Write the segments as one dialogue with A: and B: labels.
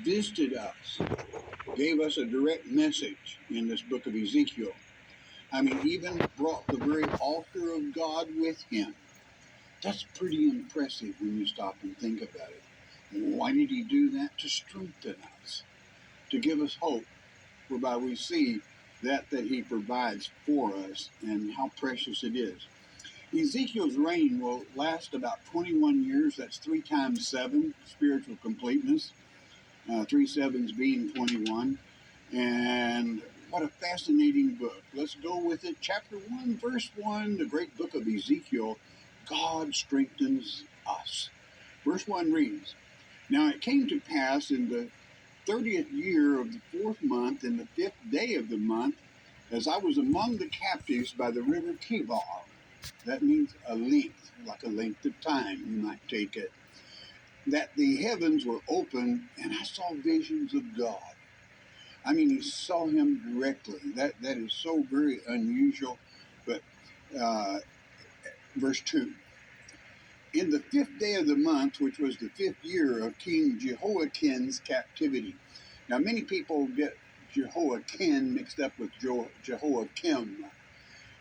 A: visited us, gave us a direct message in this book of Ezekiel. I mean, even brought the very altar of God with him. That's pretty impressive when you stop and think about it. Why did he do that? To strengthen us, to give us hope, whereby we see that he provides for us and how precious it is. Ezekiel's reign will last about 21 years. That's 3 times 7, spiritual completeness. 3 sevens being 21. And what a fascinating book. Let's go with it. Chapter 1, verse 1, the great book of Ezekiel, God strengthens us. Verse 1 reads, Now it came to pass in the 30th year of the 4th month, in the 5th day of the month, as I was among the captives by the river Kibar. That means a length, like a length of time, you might take it. That the heavens were open, and I saw visions of God. I mean, he saw him directly. That is so very unusual. But verse 2. In the 5th day of the month, which was the 5th year of King Jehoiakim's captivity. Now, many people get Jehoiakim mixed up with Jehoiakim.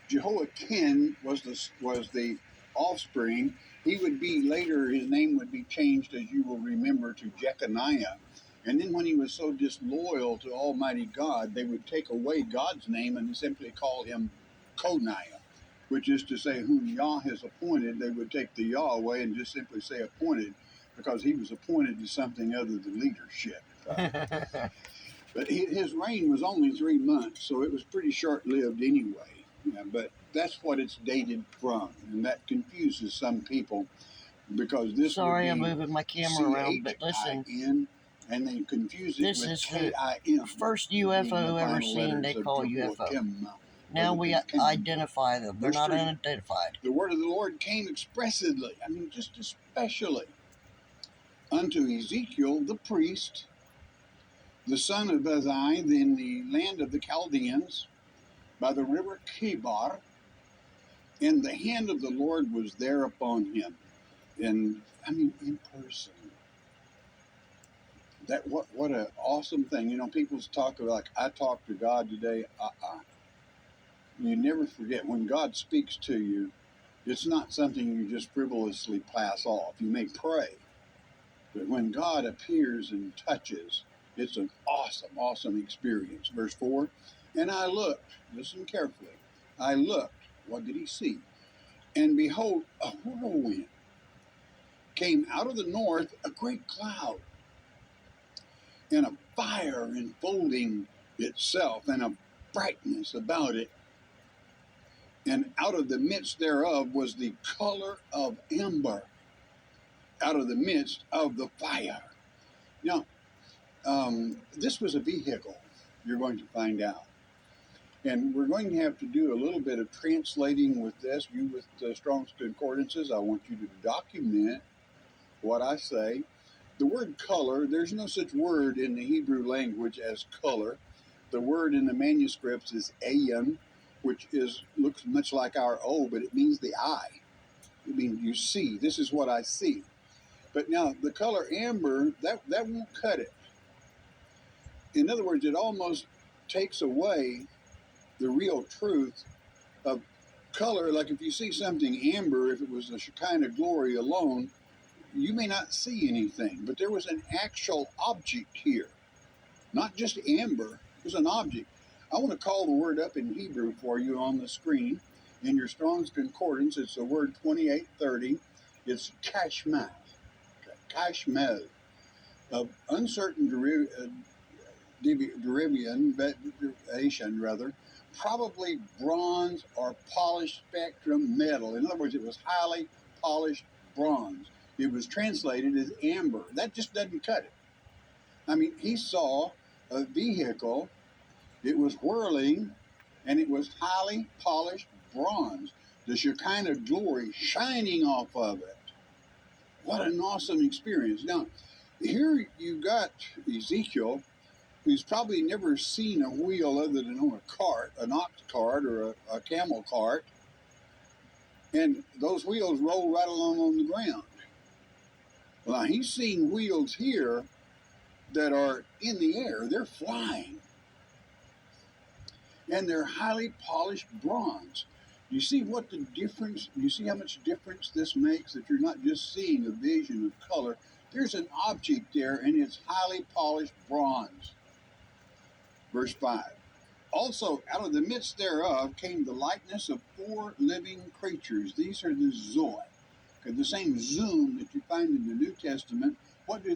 A: Jehoiakim was the offspring. He would be later, his name would be changed, as you will remember, to Jeconiah. And then when he was so disloyal to Almighty God, they would take away God's name and simply call him Coniah, which is to say, whom Yah has appointed. They would take the Yah away and just simply say appointed, because he was appointed to something other than leadership. But his reign was only 3 months, so it was pretty short-lived anyway. Yeah, but that's what it's dated from, and that confuses some people, because this
B: Sorry,
A: would be
B: I'm moving my camera around, but listen.
A: C-H-I-N, and they confuse it with K-I-M.
B: The first UFO ever seen they call UFO. Now we identify them. They're not unidentified.
A: The word of the Lord came expressly, I mean just especially, unto Ezekiel the priest, the son of Uzziah, in the land of the Chaldeans, by the river Kibar, and the hand of the Lord was there upon him. And I mean, in person. That what an awesome thing. You know, people talk about, like, I talked to God today. You never forget, when God speaks to you, it's not something you just frivolously pass off. You may pray, but when God appears and touches, it's an awesome, awesome experience. Verse 4, and I looked, listen carefully, I looked, what did he see? And behold, a whirlwind came out of the north, a great cloud, and a fire enfolding itself, and a brightness about it. And out of the midst thereof was the color of amber, out of the midst of the fire. Now, this was a vehicle, you're going to find out. And we're going to have to do a little bit of translating with this. You with Strong's Concordances, I want you to document what I say. The word color, there's no such word in the Hebrew language as color. The word in the manuscripts is ayin, which looks much like our O, but it means the eye. I mean, you see, this is what I see. But now, the color amber, that won't cut it. In other words, it almost takes away the real truth of color. Like if you see something amber, if it was the Shekinah glory alone, you may not see anything. But there was an actual object here. Not just amber, it was an object. I want to call the word up in Hebrew for you on the screen. In your Strong's Concordance, it's the word 2830. It's kashmel. Kashmel, of uncertain derivation, probably bronze or polished spectrum metal. In other words, it was highly polished bronze. It was translated as amber. That just doesn't cut it. I mean, he saw a vehicle, it was whirling, and it was highly polished bronze. The Shekinah glory shining off of it. What an awesome experience. Now, here you got Ezekiel, who's probably never seen a wheel other than on a cart, an ox cart or a camel cart, and those wheels roll right along on the ground. Well, now he's seen wheels here that are in the air. They're flying. And they're highly polished bronze. You see what the difference, you see how much difference this makes, that you're not just seeing a vision of color. There's an object there, and it's highly polished bronze. Verse 5. Also, out of the midst thereof came the likeness of 4 living creatures. These are the Zoe. The same Zoom that you find in the New Testament. What do?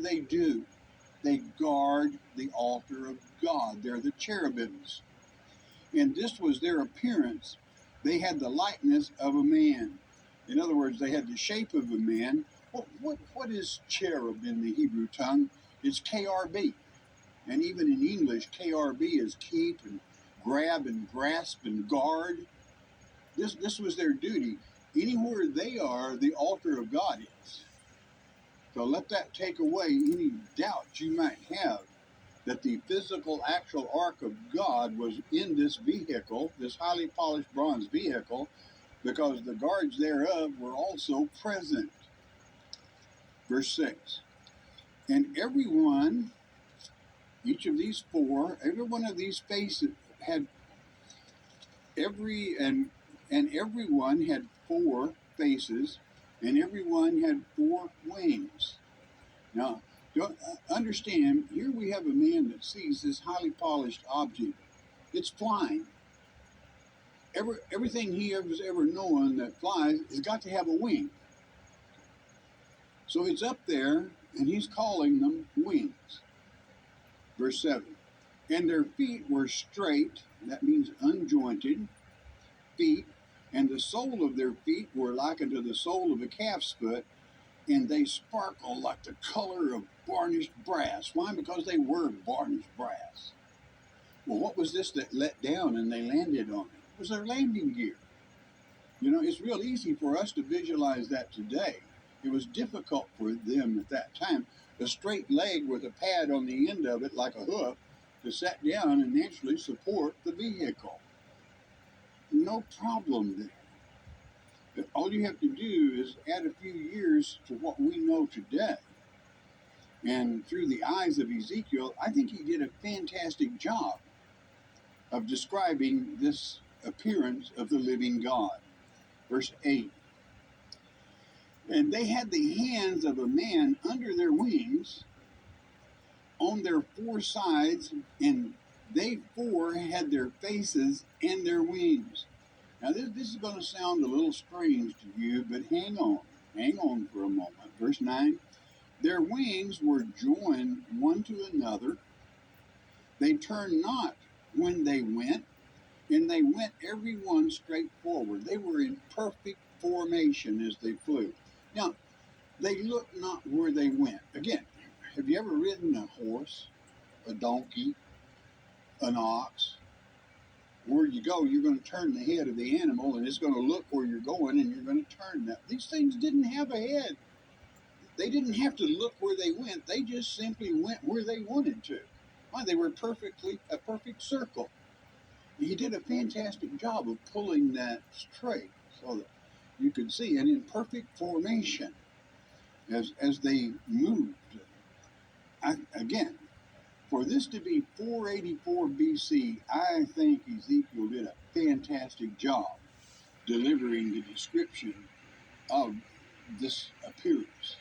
A: They guard the altar of God. They're the cherubims. And this was their appearance. They had the likeness of a man. In other words, they had the shape of a man. What is cherub in the Hebrew tongue? It's KRB. And even in English, KRB is keep and grab and grasp and guard. This was their duty. Anywhere they are, the altar of God is. So let that take away any doubt you might have that the physical, actual ark of God was in this vehicle, this highly polished bronze vehicle, because the guards thereof were also present. Verse 6. And everyone, each of these 4, every one of these faces had everyone had 4 faces, and everyone had 4 wings. Now, understand, here we have a man that sees this highly polished object. It's flying. Everything he has ever known that flies has got to have a wing. So it's up there, and he's calling them wings. Verse 7. And their feet were straight, that means unjointed feet, and the sole of their feet were like unto the sole of a calf's foot, and they sparkle like the color of varnished brass. Why? Because they were varnished brass. Well, what was this that let down and they landed on it? It was their landing gear. You know, it's real easy for us to visualize that today. It was difficult for them at that time. A straight leg with a pad on the end of it, like a hoof, to set down and naturally support the vehicle. No problem there. But all you have to do is add a few years to what we know today. And through the eyes of Ezekiel, I think he did a fantastic job of describing this appearance of the living God. Verse 8. And they had the hands of a man under their wings on their 4 sides, and they 4 had their faces and their wings. Now this is going to sound a little strange to you, but hang on for a moment. Verse 9. Their wings were joined one to another. They turned not when they went, and they went every one straight forward. They were in perfect formation as they flew. Now, they looked not where they went. Again, have you ever ridden a horse, a donkey, an ox? Where you go, you're going to turn the head of the animal, and it's going to look where you're going, and you're going to turn that. These things didn't have a head. They didn't have to look where they went. They just simply went where they wanted to. Why? They were a perfect circle. He did a fantastic job of pulling that straight so that you could see, and in perfect formation as they moved. Again, for this to be 484 BC, I think Ezekiel did a fantastic job delivering the description of this appearance.